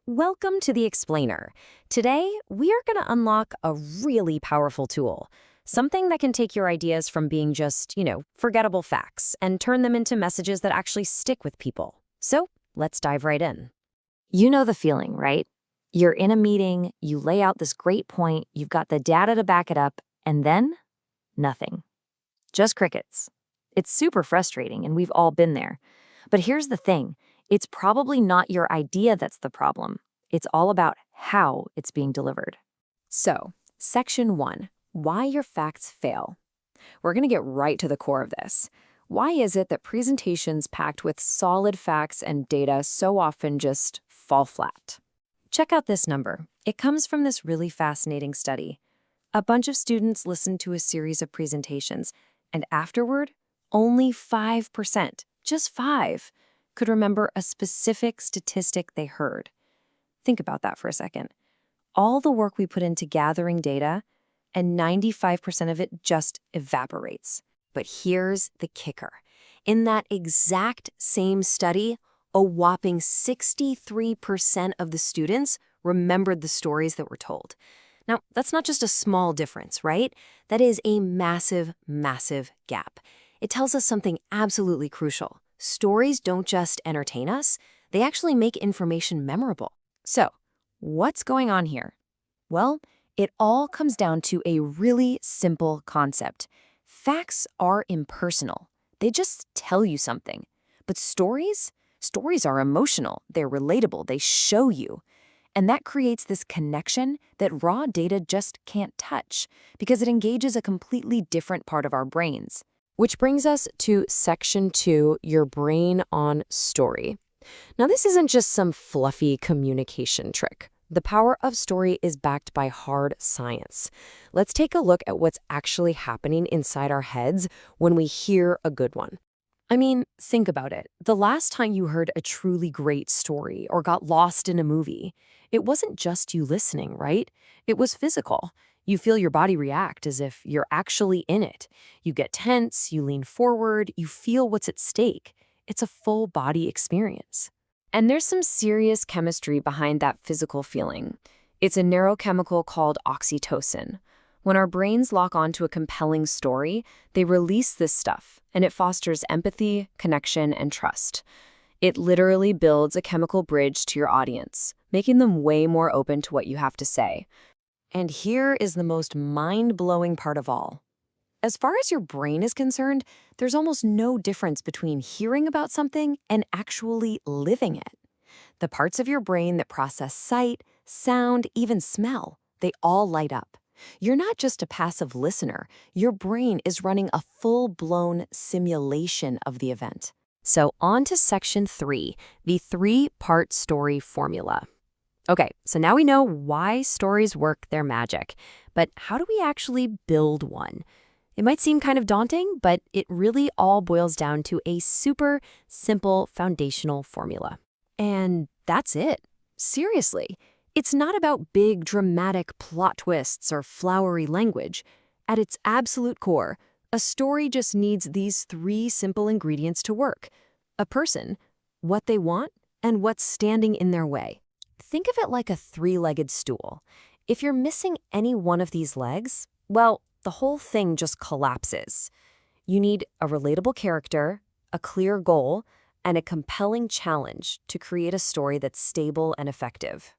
Welcome to the Explainer. Today, we are going to unlock a really powerful tool, something that can take your ideas from being just, forgettable facts and turn them into messages that actually stick with people. So, let's dive right in. You know the feeling, right? You're in a meeting, you lay out this great point, you've got the data to back it up, and then nothing. Just crickets. It's super frustrating, and we've all been there. But here's the thing. It's probably not your idea that's the problem. It's all about how it's being delivered. So, Section 1, Why Your Facts Fail. We're going to get right to the core of this. Why is it that presentations packed with solid facts and data so often just fall flat? Check out this number. It comes from this really fascinating study. A bunch of students listened to a series of presentations, and afterward, only 5%, just 5, could remember a specific statistic they heard. Think about that for a second. All the work we put into gathering data, and 95% of it just evaporates. But here's the kicker. In that exact same study, a whopping 63% of the students remembered the stories that were told. Now, that's not just a small difference, right? That is a massive, massive gap. It tells us something absolutely crucial. Stories don't just entertain us, they actually make information memorable. So, what's going on here? Well, it all comes down to a really simple concept. Facts are impersonal. They just tell you something. But stories are emotional, they're relatable, they show you. And that creates this connection that raw data just can't touch because it engages a completely different part of our brains. Which brings us to Section 2, Your Brain on Story. Now, this isn't just some fluffy communication trick. The power of story is backed by hard science. Let's take a look at what's actually happening inside our heads when we hear a good one. I mean, think about it. The last time you heard a truly great story or got lost in a movie, it wasn't just you listening, right? It was physical. You feel your body react as if you're actually in it. You get tense, you lean forward, you feel what's at stake. It's a full body experience. And there's some serious chemistry behind that physical feeling. It's a neurochemical called oxytocin. When our brains lock onto a compelling story, they release this stuff, and it fosters empathy, connection, and trust. It literally builds a chemical bridge to your audience, making them way more open to what you have to say. And here is the most mind-blowing part of all. As far as your brain is concerned, there's almost no difference between hearing about something and actually living it. The parts of your brain that process sight, sound, even smell, they all light up. You're not just a passive listener. Your brain is running a full-blown simulation of the event. So on to Section 3, the 3-part story formula. Okay, so now we know why stories work their magic, but how do we actually build one? It might seem kind of daunting, but it really all boils down to a super simple foundational formula. And that's it. Seriously, it's not about big dramatic plot twists or flowery language. At its absolute core, a story just needs these 3 simple ingredients to work. A person, what they want, and what's standing in their way. Think of it like a 3-legged stool. If you're missing any one of these legs, well, the whole thing just collapses. You need a relatable character, a clear goal, and a compelling challenge to create a story that's stable and effective.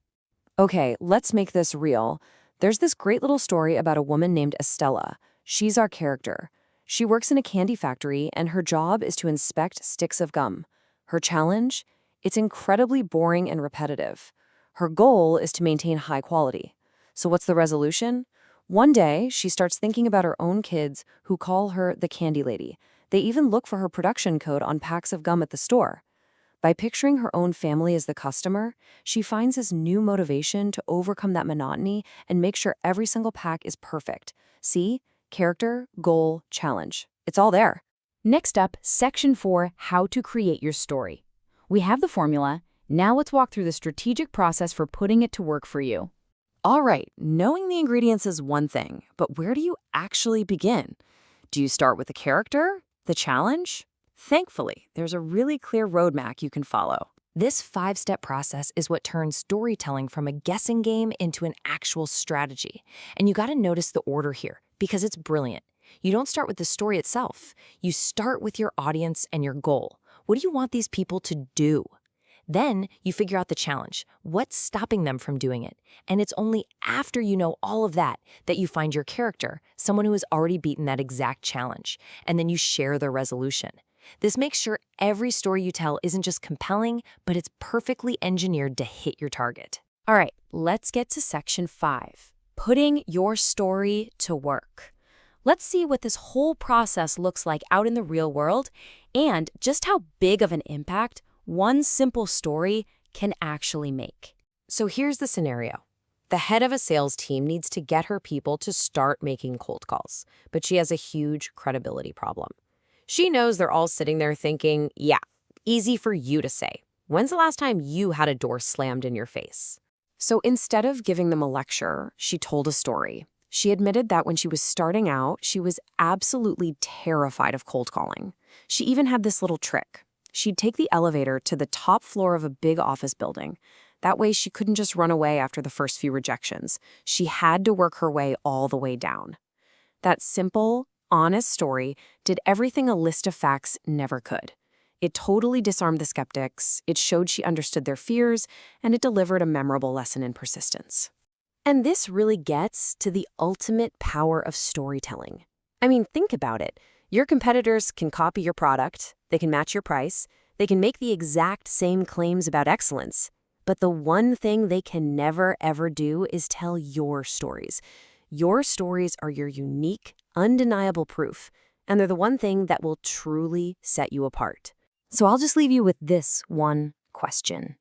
Okay, let's make this real. There's this great little story about a woman named Estella. She's our character. She works in a candy factory, and her job is to inspect sticks of gum. Her challenge? It's incredibly boring and repetitive. Her goal is to maintain high quality. So what's the resolution? One day, she starts thinking about her own kids who call her the candy lady. They even look for her production code on packs of gum at the store. By picturing her own family as the customer, she finds this new motivation to overcome that monotony and make sure every single pack is perfect. See? Character, goal, challenge. It's all there. Next up, Section 4, How to Create Your Story. We have the formula. Now let's walk through the strategic process for putting it to work for you. All right, knowing the ingredients is one thing, but where do you actually begin? Do you start with the character? The challenge? Thankfully, there's a really clear roadmap you can follow. This five-step process is what turns storytelling from a guessing game into an actual strategy. And you gotta notice the order here, because it's brilliant. You don't start with the story itself. You start with your audience and your goal. What do you want these people to do? Then you figure out the challenge. What's stopping them from doing it? And it's only after you know all of that that you find your character, someone who has already beaten that exact challenge, and then you share their resolution. This makes sure every story you tell isn't just compelling, but it's perfectly engineered to hit your target. All right, let's get to section 5, putting your story to work. Let's see what this whole process looks like out in the real world and just how big of an impact one simple story can actually make. So here's the scenario. The head of a sales team needs to get her people to start making cold calls, but she has a huge credibility problem. She knows they're all sitting there thinking, yeah, easy for you to say. When's the last time you had a door slammed in your face? So instead of giving them a lecture, she told a story. She admitted that when she was starting out, she was absolutely terrified of cold calling. She even had this little trick. She'd take the elevator to the top floor of a big office building. That way she couldn't just run away after the first few rejections. She had to work her way all the way down. That simple, honest story did everything a list of facts never could. It totally disarmed the skeptics, it showed she understood their fears, and it delivered a memorable lesson in persistence. And this really gets to the ultimate power of storytelling. I mean, think about it. Your competitors can copy your product, they can match your price, they can make the exact same claims about excellence. But the one thing they can never, ever do is tell your stories. Your stories are your unique, undeniable proof, and they're the one thing that will truly set you apart. So I'll just leave you with this one question.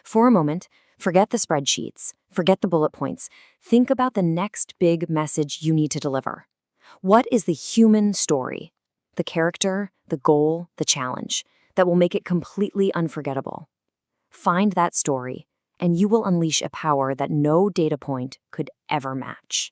For a moment, forget the spreadsheets, forget the bullet points. Think about the next big message you need to deliver. What is the human story, the character, the goal, the challenge, that will make it completely unforgettable? Find that story, and you will unleash a power that no data point could ever match.